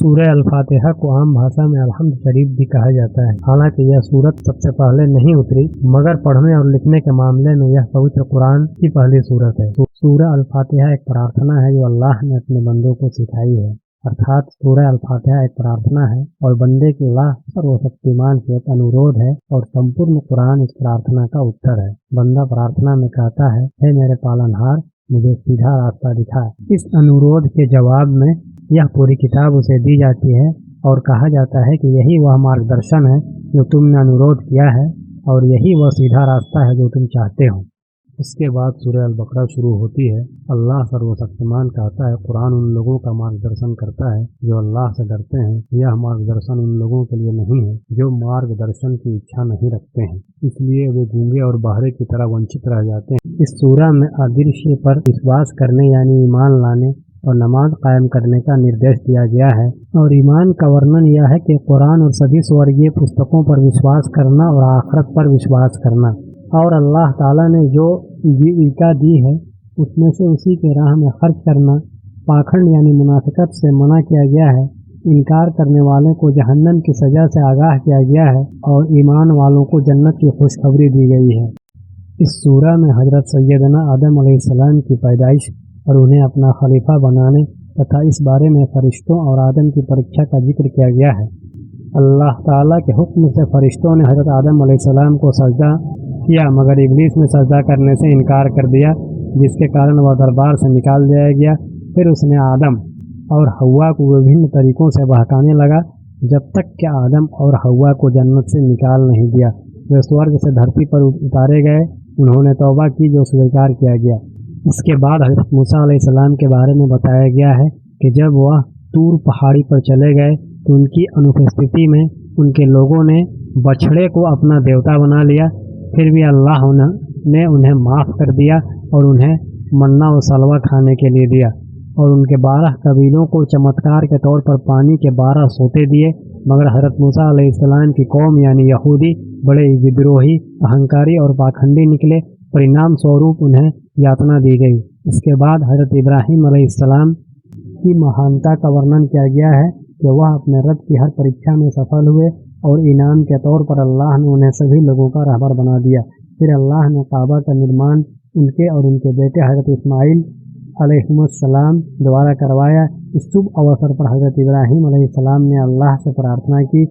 سورہ الفاتحہ کو عام بھاشا میں الحمد شریف بھی کہا جاتا ہے۔ حالانکہ یہ سورت سب سے پہلے نہیں اتری، مگر پڑھنے اور لکھنے کے معاملے میں یہ پوتر قرآن کی پہلی سورت ہے۔ سورہ الفاتحہ ایک پرارتھنا ہے جو اللہ نے اپنے بندوں کو سکھائی ہے، ارتھات سورہ الفاتحہ ایک پرارتھنا ہے اور بندے کے اللہ سروشکتیمان سے ایک انورودھ ہے اور سمپورن قرآن اس پرارتھنا کا اتر ہے۔ بندہ پرارتھنا میں کہتا ہے، ہے میرے پالنہار، مجھے سیدھا راستہ دکھا۔ اس انورودھ کے جواب میں یہ پوری کتاب اسے دی جاتی ہے اور کہا جاتا ہے کہ یہی وہ مارگ درشن ہے جو تم نے انورودھ کیا ہے اور یہی وہ سیدھا راستہ ہے جو تم چاہتے ہو۔ اس کے بعد سورہ البقرہ شروع ہوتی ہے۔ اللہ سروشکتیمان کہتا ہے، قرآن ان لوگوں کا مارگ درشن کرتا ہے جو اللہ سے ڈرتے ہیں۔ یہ مارگ درشن ان لوگوں کے لیے نہیں ہے جو مارگ درشن کی اچھا نہیں رکھتے ہیں، اس لیے وہ گونگے اور بہرے کی طرح ونچت رہ جاتے ہیں۔ اس سورہ میں ادرشیہ پر وشواس کرنے یعنی ایمان لانے اور نماز قائم کرنے کا نردیش دیا گیا ہے، اور ایمان کا ورنن یہ ہے کہ قرآن اور سبھی سورگیہ پستکوں پر وشواس کرنا اور آخرت پر وشواس کرنا، اور اللہ تعالیٰ نے جو جیویکا دی ہے اس میں سے اسی کے راہ میں خرچ کرنا۔ پاکھنڈ یعنی منافقت سے منع کیا گیا ہے، انکار کرنے والوں کو جہنم کی سزا سے آگاہ کیا گیا ہے اور ایمان والوں کو جنت کی خوشخبری دی گئی ہے۔ اس سورہ میں حضرت سیدنا آدم علیہ السلام کی پیدائش اور انہیں اپنا خلیفہ بنانے تتھا اس بارے میں فرشتوں اور آدم کی پریکشا کا ذکر کیا گیا ہے۔ اللہ تعالیٰ کے حکم سے فرشتوں نے حضرت آدم علیہ السلام کو سجدہ کیا، مگر ابلیس نے سجدہ کرنے سے انکار کر دیا، جس کے کارن وہ دربار سے نکال دیا گیا۔ پھر اس نے آدم اور حوا کو وبھن طریقوں سے بہکانے لگا، جب تک کہ آدم اور حوا کو جنت سے نکال نہیں دیا۔ وہ سورگ سے دھرتی پر اتارے گئے، انہوں نے توبہ کی جو سویکار کیا گیا۔ اس کے بعد حضرت موسیٰ علیہ السلام کے بارے میں بتایا گیا ہے کہ جب وہ طور پہاڑی پر چلے گئے تو ان کی انوپستھتی میں ان کے لوگوں نے بچھڑے کو اپنا دیوتا بنا لیا، پھر بھی اللہ نے انہیں معاف کر دیا اور انہیں منا و سلوہ کھانے کے لیے دیا، اور ان کے 12 قبیلوں کو چمتکار کے طور پر پانی کے 12 سوتے دیے، مگر حضرت موسیٰ علیہ السلام کی قوم یعنی یہودی بڑے ودروہی، اہنکاری اور پاکھنڈی نکلے، پرینام سوروپ انہیں یاتنا دی گئی۔ اس کے بعد حضرت ابراہیم علیہ السلام کی مہانتا کا ورنن کیا گیا ہے کہ وہ اپنے رب کی ہر پریکشا میں سفل ہوئے اور انعام کے طور پر اللہ نے انہیں سبھی لوگوں کا رہبر بنا دیا۔ پھر اللہ نے کعبہ کا نرمان ان کے اور ان کے بیٹے حضرت اسماعیل علیہ السلام دوارا کروایا۔ اس شبھ اوسر پر حضرت ابراہیم علیہ السلام نے اللہ سے پرارتھنا کی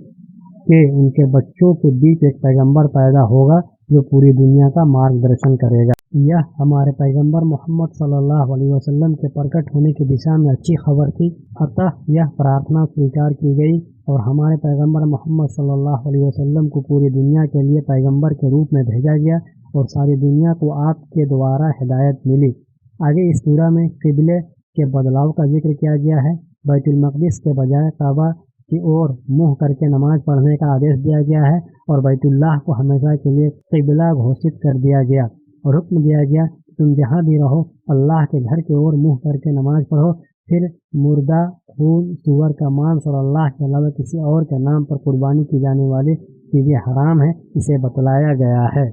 کہ ان کے بچوں کے بیچ ایک پیغمبر پیدا ہوگا جو پوری دنیا کا مارگ درشن کرے گا۔ یہ ہمارے پیغمبر محمد صلی اللہ علیہ وسلم کے پرکٹ ہونے کی دشا میں اچھی خبر تھی، اتہ یہ پرارتھنا سویکار کی گئی اور ہمارے پیغمبر محمد صلی اللہ علیہ وسلم کو پوری دنیا کے لیے پیغمبر کے روپ میں بھیجا گیا اور ساری دنیا کو آپ کے دوارا ہدایت ملی۔ آگے اس سورہ میں قبلے کے بدلاؤ کا ذکر کیا گیا ہے۔ بیت المقدس کے بجائے کعبہ کی اور منہ کر کے نماز پڑھنے کا آدیش دیا گیا ہے اور بیت اللہ کو ہمیشہ کے لیے قبلہ گھوشت کر دیا گیا اور حکم دیا گیا کہ تم جہاں بھی رہو اللہ کے گھر کی اور منہ کر کے نماز پڑھو۔ پھر مردہ، خون، سور کا مانس اور اللہ کے علاوہ کسی اور کے نام پر قربانی کی جانے والی چیزیں حرام ہیں، اسے بتلایا گیا ہے۔